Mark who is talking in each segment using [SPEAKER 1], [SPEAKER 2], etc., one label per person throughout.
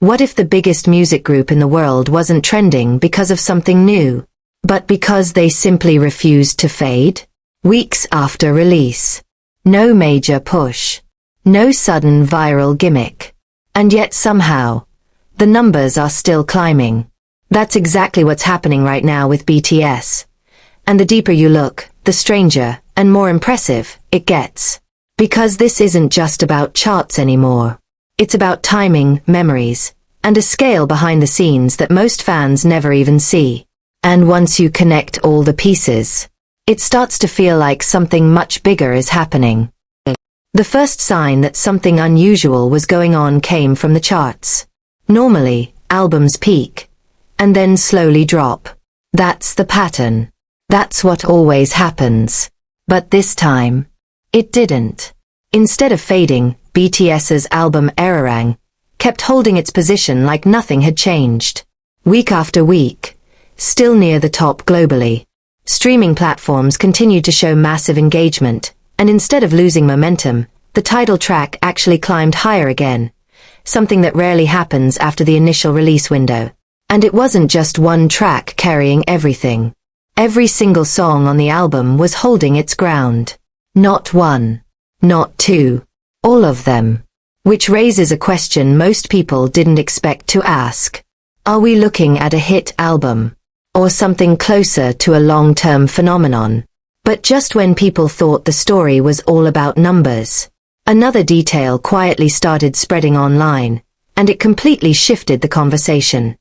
[SPEAKER 1] What if the biggest music group in the world wasn't trending because of something new, but because they simply refused to fade? Weeks after release. No major push. No sudden viral gimmick. And yet somehow, the numbers are still climbing. That's exactly what's happening right now with BTS. And the deeper you look, the stranger and more impressive it gets. Because this isn't just about charts anymore. It's about timing, memories, and a scale behind the scenes that most fans never even see. And once you connect all the pieces, it starts to feel like something much bigger is happening. The first sign that something unusual was going on came from the charts. Normally, albums peak, and then slowly drop. That's the pattern. That's what always happens. But this time, it didn't. Instead of fading, BTS's album Erarang kept holding its position like nothing had changed. Week after week, still near the top globally. Streaming platforms continued to show massive engagement, and instead of losing momentum, the title track actually climbed higher again, something that rarely happens after the initial release window. And it wasn't just one track carrying everything. Every single song on the album was holding its ground. Not one. Not two. All of them. Which raises a question most people didn't expect to ask. Are we looking at a hit album? Or something closer to a long-term phenomenon? But just when people thought the story was all about numbers, another detail quietly started spreading online, and it completely shifted the conversation.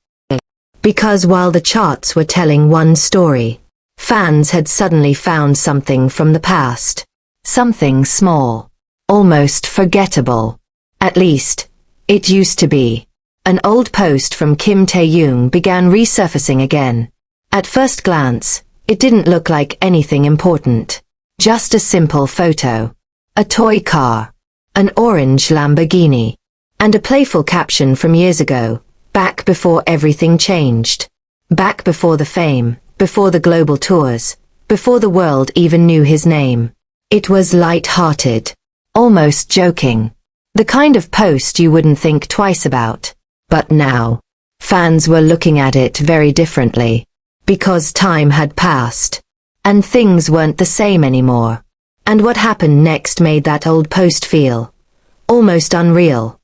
[SPEAKER 1] Because while the charts were telling one story, fans had suddenly found something from the past. Something small. Almost forgettable. At least, it used to be. An old post from Kim Taehyung began resurfacing again. At first glance, it didn't look like anything important. Just a simple photo. A toy car. An orange Lamborghini. And a playful caption from years ago, back before everything changed. Back before the fame, before the global tours, before the world even knew his name. It was light-hearted. Almost joking. The kind of post you wouldn't think twice about. But now, fans were looking at it very differently. Because time had passed. And things weren't the same anymore. And what happened next made that old post feel almost unreal.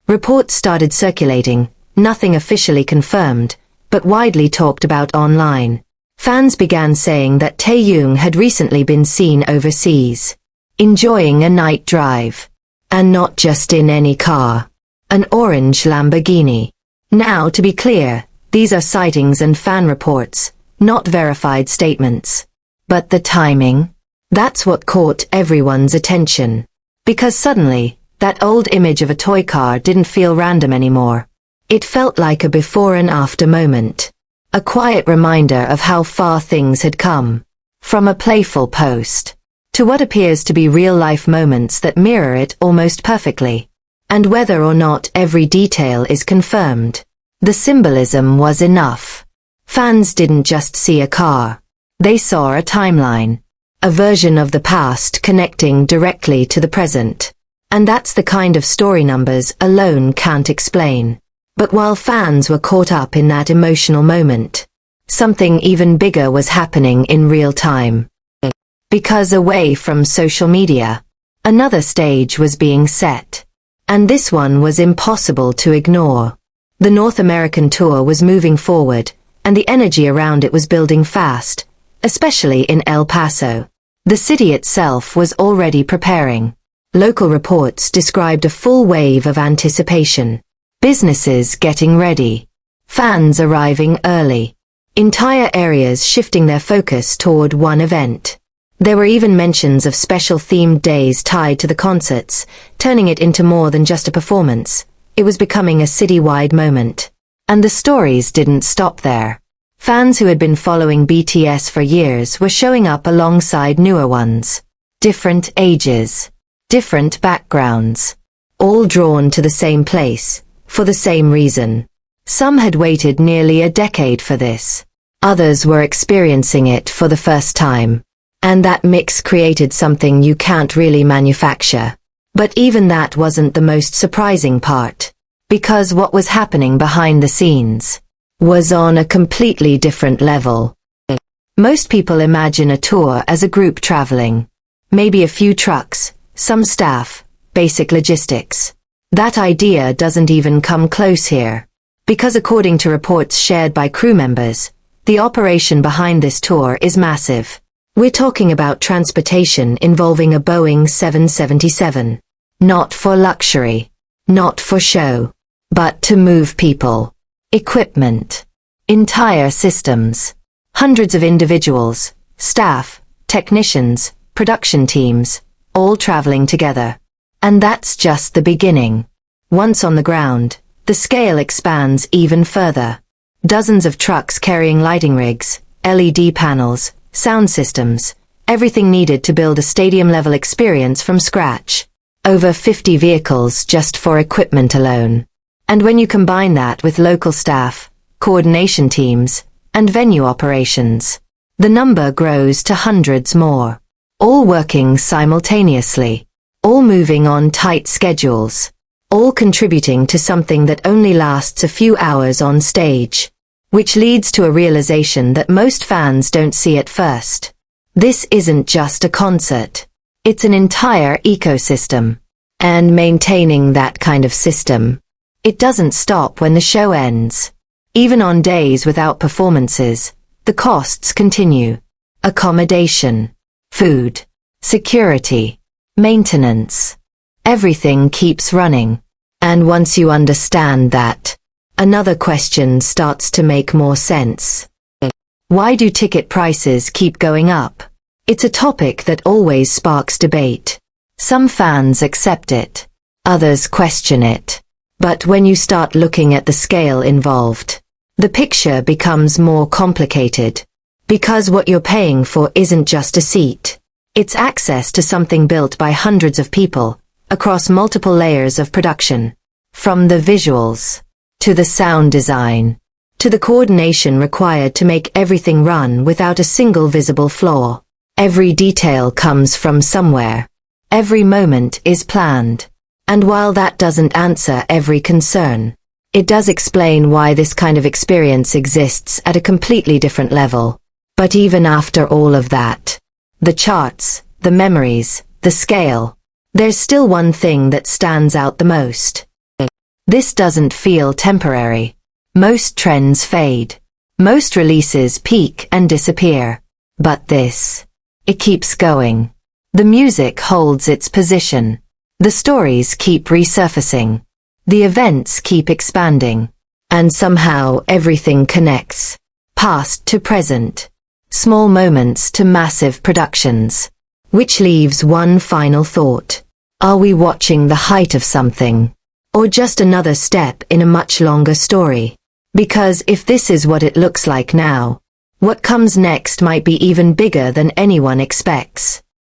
[SPEAKER 1] Reports started circulating, nothing officially confirmed, but widely talked about online. Fans began saying that Taehyung had recently been seen overseas, enjoying a night drive. And not just in any car. An orange Lamborghini. Now, to be clear, these are sightings and fan reports, not verified statements. But the timing? That's what caught everyone's attention. Because suddenly, that old image of a toy car didn't feel random anymore. It felt like a before and after moment. A quiet reminder of how far things had come. From a playful post to what appears to be real-life moments that mirror it almost perfectly. And whether or not every detail is confirmed, the symbolism was enough. Fans didn't just see a car. They saw a timeline. A version of the past connecting directly to the present. And that's the kind of story numbers alone can't explain. But while fans were caught up in that emotional moment, something even bigger was happening in real time. Because away from social media, another stage was being set. And this one was impossible to ignore. The North American tour was moving forward, and the energy around it was building fast, especially in El Paso. The city itself was already preparing. Local reports described a full wave of anticipation. Businesses getting ready. Fans arriving early. Entire areas shifting their focus toward one event. There were even mentions of special themed days tied to the concerts, turning it into more than just a performance. It was becoming a city-wide moment. And the stories didn't stop there. Fans who had been following BTS for years were showing up alongside newer ones. Different ages. Different backgrounds. All drawn to the same place, for the same reason. Some had waited nearly a decade for this. Others were experiencing it for the first time. And that mix created something you can't really manufacture. But even that wasn't the most surprising part. Because what was happening behind the scenes was on a completely different level. Most people imagine a tour as a group traveling. Maybe a few trucks, some staff, basic logistics. That idea doesn't even come close here. Because according to reports shared by crew members, the operation behind this tour is massive. We're talking about transportation involving a Boeing 777. Not for luxury, not for show, but to move people, equipment, entire systems, hundreds of individuals, staff, technicians, production teams, all traveling together. And that's just the beginning. Once on the ground, the scale expands even further. Dozens of trucks carrying lighting rigs, LED panels, sound systems, everything needed to build a stadium-level experience from scratch. Over 50 vehicles just for equipment alone. And when you combine that with local staff, coordination teams, and venue operations, the number grows to hundreds more. All working simultaneously. All moving on tight schedules. All contributing to something that only lasts a few hours on stage. Which leads to a realization that most fans don't see at first. This isn't just a concert. It's an entire ecosystem. And maintaining that kind of system, it doesn't stop when the show ends. Even on days without performances, the costs continue. Accommodation, food, security, maintenance. Everything keeps running. And once you understand that, another question starts to make more sense. Why do ticket prices keep going up? It's a topic that always sparks debate. Some fans accept it. Others question it. But when you start looking at the scale involved, the picture becomes more complicated. Because what you're paying for isn't just a seat. It's access to something built by hundreds of people, across multiple layers of production. From the visuals, to the sound design, to the coordination required to make everything run without a single visible flaw. Every detail comes from somewhere. Every moment is planned. And while that doesn't answer every concern, it does explain why this kind of experience exists at a completely different level. But even after all of that, the charts, the memories, the scale, there's still one thing that stands out the most. This doesn't feel temporary. Most trends fade. Most releases peak and disappear. But this, it keeps going. The music holds its position. The stories keep resurfacing. The events keep expanding. And somehow everything connects. Past to present. Small moments to massive productions. Which leaves one final thought. Are we watching the height of something? Or just another step in a much longer story? Because if this is what it looks like now, what comes next might be even bigger than anyone expects.